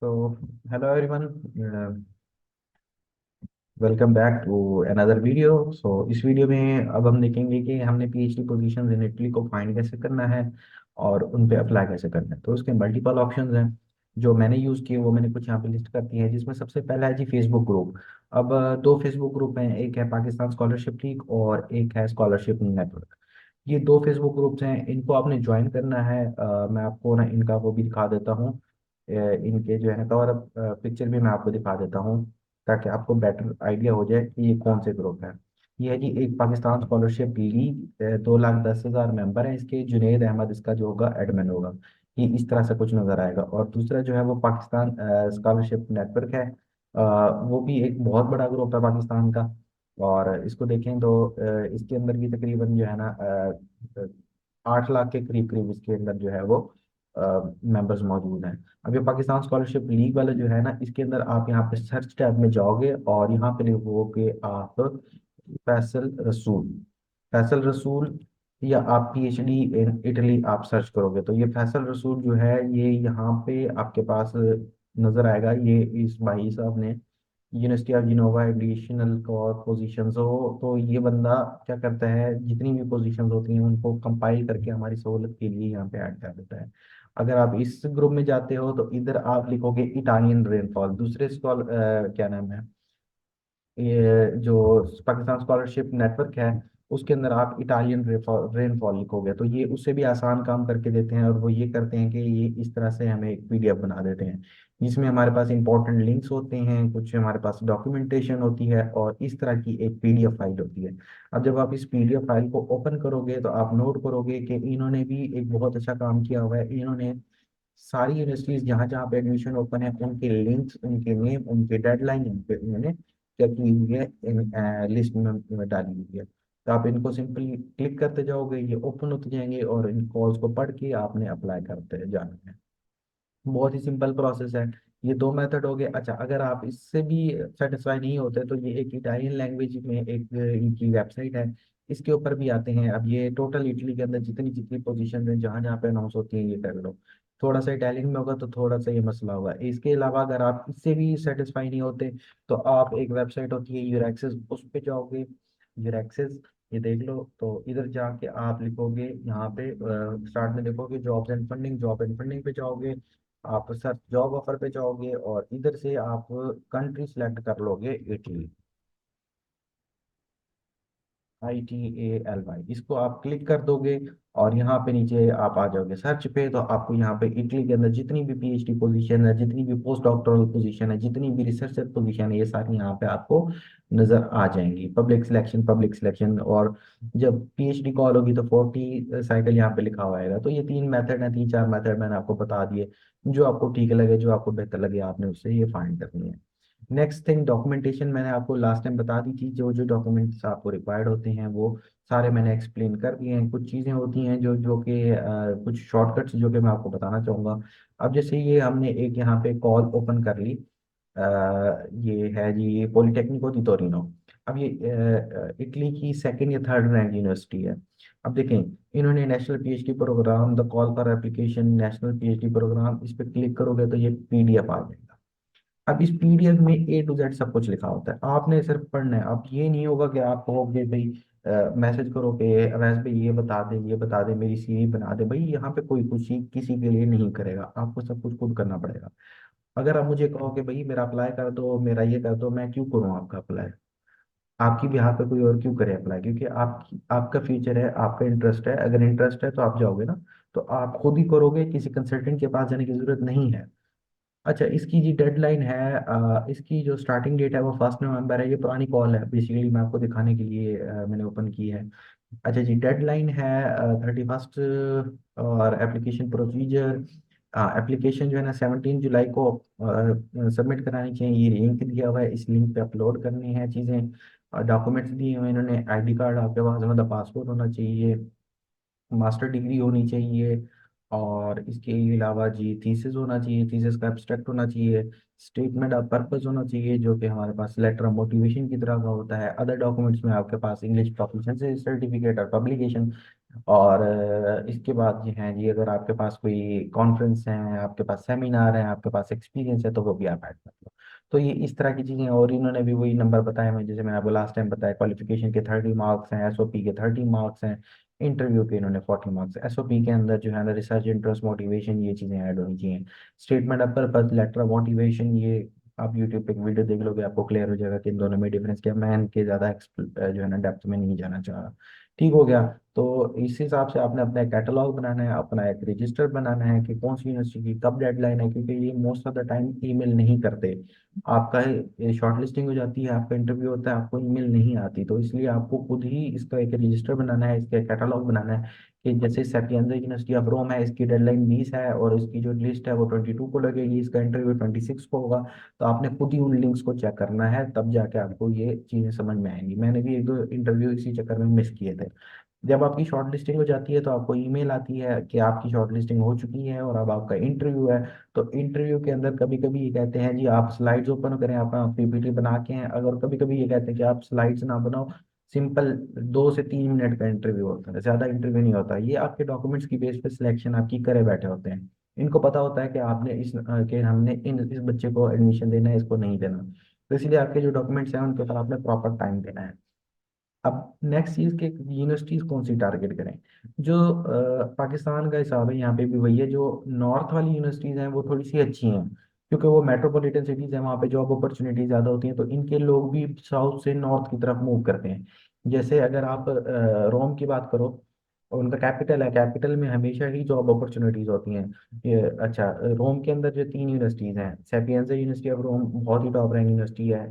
So, hello everyone, welcome back to another video. इस वीडियो में अब हम देखेंगे कि हमने पीएचडी पोजीशंस इन इटली को फाइंड कैसे करना है और उन पे अप्लाई कैसे करना है। तो उसके मल्टीपल ऑप्शंस हैं जो मैंने यूज़ किए, वो मैंने कुछ यहाँ पे लिस्ट कर दिए हैं, जिसमें सबसे पहला है जी फेसबुक ग्रुप। अब दो फेसबुक ग्रुप हैं, एक है पाकिस्तान स्कॉलरशिप लीग और एक है स्कॉलरशिप नेटवर्क। ये दो फेसबुक ग्रुप्स हैं, इनको आपने ज्वाइन करना है। मैं आपको ना इनका वो भी दिखा देता हूँ। इनके जो है ना कवर अप पिक्चर भी मैं आपको दिखा देता हूँ, ताकि आपको बेटर आइडिया हो जाए कि ये कौन से ग्रुप है। ये है जी एक पाकिस्तान स्कॉलरशिप लीग, 2,10,000 मेंबर है इसके। जुनेद अहमद इसका जो होगा एडमिन होगा। ये इस तरह से कुछ नजर आएगा। और दूसरा जो है वो पाकिस्तान स्कॉलरशिप नेटवर्क है। वो भी एक बहुत बड़ा ग्रुप है पाकिस्तान का। और इसको देखें तो इसके अंदर भी तकरीबन जो है ना 8 लाख के करीब करीब इसके अंदर जो है वो मेंबर्स मौजूद हैं। अब ये पाकिस्तान स्कॉलरशिप लीग वाला जो है ना, इसके अंदर आप यहाँ पे सर्च टैब में जाओगे और यहाँ पे लिखोगे आप फैसल रसूल। फैसल रसूल या आप पीएचडी इन इटली आप सर्च करोगे तो ये फैसल रसूल जो है ये यहाँ पे आपके पास नजर आएगा। ये इस भाई साहब ने यूनिवर्सिटी ऑफ जिनोवा एडिशनल और पोजीशंस हो, तो ये बंदा क्या करता है, जितनी भी पोजीशंस होती हैं उनको कंपाइल करके हमारी सहूलत के लिए यहाँ पे ऐड कर देता है। अगर आप इस ग्रुप में जाते हो तो इधर आप लिखोगे इटालियन रेनफॉल। दूसरे क्या नाम है, ये जो पाकिस्तान स्कॉलरशिप नेटवर्क है, उसके अंदर आप इटालियन रेनफॉल लिखोगे तो ये उससे भी आसान काम करके देते हैं। और वो ये करते हैं कि ये इस तरह से हमें एक पीडीएफ बना देते हैं, जिसमें हमारे पास इंपॉर्टेंट लिंक्स होते हैं, कुछ हमारे पास डॉक्यूमेंटेशन होती है और इस तरह की एक पीडीएफ फाइल होती है। अब जब आप इस पीडीएफ फाइल को ओपन करोगे तो आप नोट करोगे कि इन्होंने भी एक बहुत अच्छा काम किया हुआ है। इन्होंने सारी यूनिवर्सिटीज जहाँ जहाँ पे एडमिशन ओपन है उनके लिंक्स, उनके नेम, उनके डेडलाइन उनके उन्होंने क्या की हुई है, इन लिस्ट में डाली हुई है। तो आप इनको सिंपली क्लिक करते जाओगे, ये ओपन होते जाएंगे और इन कॉल्स को पढ़ के आपने अप्लाई करते जाना है। बहुत ही सिंपल प्रोसेस है। ये दो मेथड हो गए। अच्छा, अगर आप इससे भी सेटिस्फाई नहीं होते तो ये एक इटालियन लैंग्वेज में एक इनकी वेबसाइट है, इसके ऊपर भी आते हैं। अब ये टोटल इटली के अंदर जितनी जितनी पोजीशन है जहाँ जहाँ पे अनाउंस होती है ये कर लो। थोड़ा सा इटालियन में होगा तो थोड़ा सा ये मसला होगा। इसके अलावा अगर आप इससे भी सेटिस्फाई नहीं होते तो आप एक वेबसाइट होती है यूरेक्सिस, उस पे जाओगे। यूरेक्सिस, ये देख लो, तो इधर जाके आप लिखोगे यहाँ पे स्टार्ट में देखोगे jobs and funding, job and funding पे जाओगे। आप सर जॉब ऑफर पे जाओगे और इधर से आप कंट्री सिलेक्ट कर लोगे इटली। ITALY, इसको आप क्लिक कर दोगे और यहाँ पे नीचे आप आ जाओगे सर्च पे। तो आपको यहाँ पे इटली के अंदर जितनी भी पीएचडी पोजीशन है, जितनी भी पोस्ट डॉक्टोरल पोजीशन है, जितनी भी रिसर्चर पोजीशन है, ये सारी यहाँ पे आपको नजर आ जाएंगी। पब्लिक सिलेक्शन, पब्लिक सिलेक्शन, और जब पीएचडी कॉल होगी तो 40 साइकिल यहाँ पे लिखा हुआ आएगा। तो ये तीन मेथड है, तीन चार मेथड मैंने आपको बता दिए। जो आपको ठीक लगे, जो आपको बेहतर लगे, आपने उससे ये फाइंड करनी है। नेक्स्ट थिंग, डॉक्यूमेंटेशन मैंने आपको लास्ट टाइम बता दी थी। जो जो डॉक्यूमेंट्स आपको रिक्वायर्ड होते हैं वो सारे मैंने एक्सप्लेन कर दिए हैं। कुछ चीज़ें होती हैं जो जो कि कुछ शॉर्टकट्स जो कि मैं आपको बताना चाहूँगा। अब जैसे ये हमने एक यहाँ पे कॉल ओपन कर ली। ये है जी पॉलिटेक्निको दी टोरिनो। अब ये इटली की सेकंड या थर्ड रैंक यूनिवर्सिटी है। अब देखें, इन्होंने national PhD program, the call for application national PhD program, इस पर क्लिक करोगे तो ये पीडीएफ आ जाएगा। अब इस पीडीएफ में A to Z सब कुछ लिखा होता है, आपने सिर्फ पढ़ना है। अब ये नहीं होगा कि आप कहोगे भाई, मैसेज करो कि अवैस भाई ये बता दे, ये बता दे, मेरी सीवी बना दे। भाई यहाँ पे कोई कुछ ही किसी के लिए नहीं करेगा, आपको सब कुछ खुद करना पड़ेगा। अगर आप मुझे कहोगे भाई मेरा अप्लाई कर दो, मेरा ये कर दो, मैं क्यों करूँ आपका अप्लाई? आपकी भी पे कोई और क्यों करे अप्लाई? क्योंकि आपका फ्यूचर है, आपका इंटरेस्ट है। अगर इंटरेस्ट है तो आप जाओगे ना, तो आप खुद ही करोगे, किसी कंसल्टेंट के पास जाने की जरूरत नहीं है। अच्छा, इसकी जी डेडलाइन है, इसकी जो स्टार्टिंग डेट है वो 1 नवंबर है। ये पुरानी कॉल है, बेसिकली मैं आपको दिखाने के लिए मैंने ओपन की है। अच्छा जी, डेडलाइन है 31st। और एप्लीकेशन प्रोसीजर, एप्लीकेशन जो है ना 17 जुलाई को सबमिट करानी चाहिए। ये लिंक दिया हुआ है, इस लिंक पे अपलोड करनी है चीज़ें। डॉक्यूमेंट्स दिए हुए हैं इन्होंने, आईडी कार्ड आपके पास, मतलब पासपोर्ट होना चाहिए, मास्टर डिग्री होनी चाहिए, और इसके अलावा जी थीसिस होना चाहिए, थीसिस का एब्स्ट्रैक्ट होना चाहिए, स्टेटमेंट ऑफ पर्पस होना चाहिए जो कि हमारे पास लेटर ऑफ मोटिवेशन की तरह का होता है। अदर डॉक्यूमेंट्स में आपके पास इंग्लिश प्रोफिशिएंसी सर्टिफिकेट और पब्लिकेशन और इसके बाद जी हैं जी, अगर आपके पास कोई कॉन्फ्रेंस है, आपके पास सेमिनार है, आपके पास एक्सपीरियंस है, तो वो भी आप ऐड कर लो। तो ये इस तरह की चीज़ें, और इन्होंने भी वही नंबर बताया मैं, जैसे मैंने आपको लास्ट टाइम बताया, क्वालिफिकेशन के 30 मार्क्स हैं, एसओपी के 30 मार्क्स हैं, इंटरव्यू के इन्होंने 40 मार्क्स। एसओपी के अंदर जो है ना, रिसर्च इंटरेस्ट मोटिवेशन, ये चीज़ें ऐड होनी चाहिए। Statement of purpose, letter of motivation, ये आप यूट्यूब पे एक वीडियो देख लोगे, आपको क्लियर हो जाएगा कि इन दोनों में डिफरेंस क्या है। मैं इनके ज़्यादा जो है ना डेप्थ में नहीं जाना चाह रहा। ठीक हो गया। तो इस हिसाब से आपने अपना कैटलॉग बनाना है, अपना एक रजिस्टर बनाना है कि कौन सी यूनिवर्सिटी की कब डेडलाइन है, क्योंकि ये most of the time email नहीं करते। आपका शॉर्ट लिस्टिंग हो जाती है, आपका इंटरव्यू होता है, आपको ईमेल नहीं आती, तो इसलिए आपको खुद ही इसका एक रजिस्टर बनाना है, इसका कैटलॉग बनाना है कि जैसे सैपियंजा यूनिवर्सिटी ऑफ रोम है, इसकी डेडलाइन 20 है और इसकी जो लिस्ट है वो 22 को लगेगी, इसका इंटरव्यू 26 को होगा। तो आपने खुद ही उन लिंक्स को चेक करना है, तब जाके आपको ये चीज़ें समझ में आएंगी। मैंने भी एक दो इंटरव्यू इसी चक्कर में मिस किए थे। जब आपकी शॉर्ट लिस्टिंग हो जाती है तो आपको ईमेल आती है कि आपकी शॉर्ट लिस्टिंग हो चुकी है और अब आपका इंटरव्यू है। तो इंटरव्यू के अंदर कभी कभी ये कहते हैं जी आप स्लाइड्स ओपन करें, अपना पीपीटी बना के हैं, अगर कभी कभी ये कहते हैं कि आप स्लाइड्स ना बनाओ, सिंपल 2 से 3 मिनट का इंटरव्यू होता है, ज़्यादा इंटरव्यू नहीं होता। ये आपके डॉक्यूमेंट्स की बेस पे सिलेक्शन आपकी करे बैठे होते हैं। इनको पता होता है कि आपने कि हमने इस बच्चे को एडमिशन देना है, इसको नहीं देना। तो इसलिए आपके जो डॉक्यूमेंट्स हैं उनके ऊपर आपने प्रॉपर टाइम देना है। अब नेक्स्ट चीज के यूनिवर्सिटीज कौन सी टारगेट करें। जो पाकिस्तान का हिसाब है यहाँ पे भी वही है, जो नॉर्थ वाली यूनिवर्सिटीज हैं वो थोड़ी सी अच्छी हैं, क्योंकि वो मेट्रोपॉलिटन सिटीज हैं, वहाँ पे जॉब अपॉर्चुनिटी ज़्यादा होती हैं, तो इनके लोग भी साउथ से नॉर्थ की तरफ मूव करते हैं। जैसे अगर आप रोम की बात करो, उनका कैपिटल है, कैपिटल में हमेशा ही जॉब अपॉर्चुनिटीज होती हैं। ये अच्छा, रोम के अंदर जो 3 यूनिवर्सिटीज हैं, सेपियंसा यूनिवर्सिटी ऑफ रोम बहुत ही टॉप रैंक यूनिवर्सिटी है,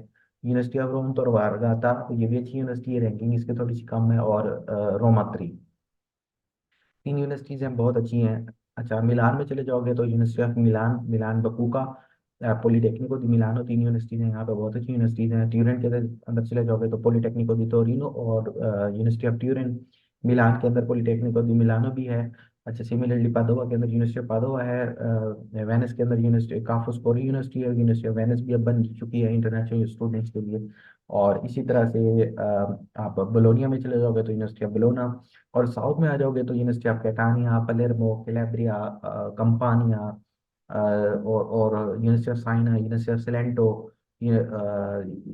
यूनिवर्सिटी ऑफ रोम तो वारगाता, ये भी अच्छी यूनिवर्सिटी है, रैंकिंग इसकी थोड़ी सी कम है, और रोमा 3। 3 यूनिवर्सिटीज हैं, बहुत अच्छी हैं। अच्छा, मिलान में चले जाओगे तो university of Milan, Milan Bicocca, Politecnico di Milano, 3 universities हैं यहाँ पे, बहुत अच्छी यूनिवर्सिटीज हैं। ट्यूरिन के अंदर अंदर चले जाओगे तो पॉलीटेक्निको दी टोरिनो और यूनिवर्सिटी ऑफ ट्यूरिन। मिलान के अंदर पॉलीटेक्निको दी मिलानो भी है। अच्छा, सिमिलरली पादोवा के अंदर यूनिवर्सिटी ऑफ पादोवा है। वेनिस के अंदर यूनिवर्सिटी काफो स्कोरी यूनिवर्सिटी है, यूनिवर्सिटी ऑफ वेनिस भी अब बन चुकी है इंटरनेशनल स्टूडेंट्स के लिए। और इसी तरह से आप बोलोनिया में चले जाओगे तो यूनिवर्सिटी ऑफ बोलोना, और साउथ में आ जाओगे तो university of Catania, Palermo, Calabria, Campania, और university of Siena, university of Salento. ये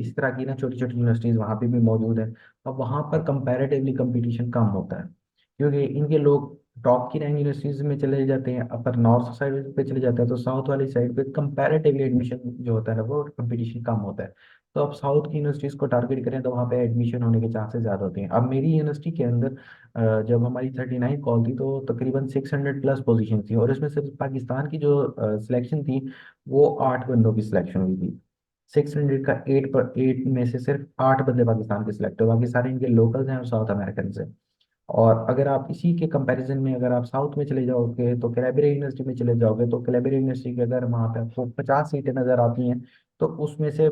इस तरह की ना छोटी छोटी यूनिवर्सिटीज वहाँ पे भी मौजूद है। अब वहाँ पर कंपैरेटिवली कंपटीशन कम होता है, क्योंकि इनके लोग टॉप की रैंक यूनिवर्सिटीज में चले जाते हैं, अपर नॉर्थ साइड पे चले जाते हैं, तो साउथ वाली साइड पे कंपैरेटिवली एडमिशन जो होता है ना, वो कंपटीशन कम होता है। तो अब साउथ की यूनिवर्सिटीज को टारगेट करें तो वहाँ पे एडमिशन होने के चांसेस ज़्यादा होते हैं। अब मेरी यूनिवर्सिटी के अंदर जब हमारी 39 कॉल थी तो तकरीबन 600+ पोजीशन थी, और इसमें सिर्फ पाकिस्तान की जो सिलेक्शन थी वो 8 बंदों की सिलेक्शन हुई थी। 600 का 8 में से सिर्फ 8 बंदे पाकिस्तान के सिलेक्ट हुए, बाकी सारे इनके लोकल्स हैं और साउथ अमेरिकन से। और अगर आप इसी के कंपैरिजन में अगर आप साउथ में चले जाओगे तो कैलाबरी यूनिवर्सिटी में चले जाओगे, तो कैलाबरी यूनिवर्सिटी के अगर वहाँ पे आपको 50 सीटें नजर आती हैं, तो उसमें से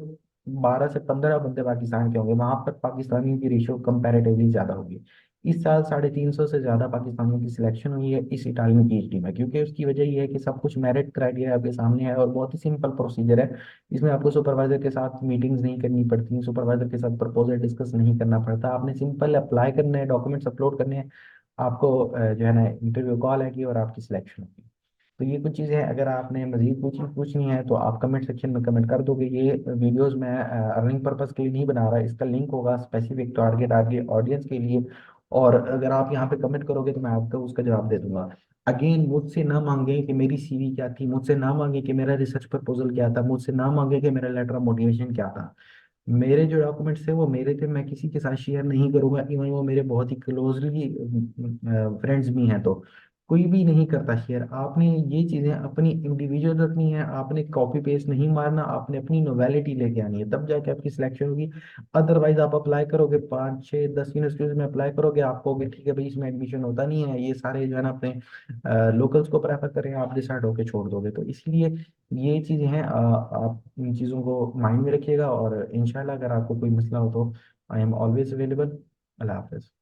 12 से 15 बंदे पाकिस्तान के होंगे, वहाँ पर पाकिस्तानियों की रेशियो कंपैरेटिवली ज़्यादा होगी। इस साल 350 से ज़्यादा पाकिस्तानियों की सिलेक्शन हुई है इस इटालियन पीएचडी में, क्योंकि उसकी वजह यह है कि सब कुछ मेरिट क्राइटेरिया आपके सामने है और बहुत ही सिंपल प्रोसीजर है। इसमें आपको सुपरवाइजर के साथ मीटिंग्स नहीं करनी पड़ती, सुपरवाइजर के साथ प्रपोजल डिस्कस नहीं करना पड़ता, आपने सिंपल अप्लाई करना है, डॉक्यूमेंट्स अपलोड करने हैं, आपको जो है ना इंटरव्यू कॉल आएगी और आपकी सिलेक्शन होगी। तो ये कुछ चीज़ें हैं, अगर आपने मजीद पूछनी है तो आप कमेंट सेक्शन में कमेंट कर दोगे। ये वीडियोस मैं अर्निंग पर्पस के लिए नहीं बना रहा, इसका लिंक होगा स्पेसिफिक टारगेट आपके ऑडियंस के लिए, और अगर आप यहाँ पे कमेंट करोगे तो मैं आपको उसका जवाब दे दूंगा। अगेन, मुझसे ना मांगे कि मेरी सीवी क्या थी, मुझसे ना मांगे कि मेरा रिसर्च प्रपोजल क्या था, मुझसे ना मांगे कि मेरा लेटर ऑफ मोटिवेशन क्या था। मेरे जो डॉक्यूमेंट्स थे वो मेरे थे, मैं किसी के साथ शेयर नहीं करूंगा, इवन वो मेरे बहुत ही क्लोजली फ्रेंड्स भी हैं तो कोई भी नहीं करता शेयर। आपने ये चीज़ें अपनी इंडिविजुअल रखनी है, आपने कॉपी पेस्ट नहीं मारना, आपने अपनी नोवेलिटी लेके आनी है, तब जाके आपकी सिलेक्शन होगी। अदरवाइज आप अप्लाई करोगे, 5 6 10 यूनिवर्सिटीज में अप्लाई करोगे, आप कहोगे ठीक है भाई इसमें एडमिशन होता नहीं है, ये सारे जो है ना अपने लोकल्स को प्रेफर करें, आप डिसाइड होके छोड़ दोगे। तो इसलिए ये चीज़ें हैं, आप इन चीज़ों को माइंड में रखिएगा, और इंशाल्लाह अगर आपको कोई मसला हो तो आई एम ऑलवेज अवेलेबल। अल्लाह हाफिज़।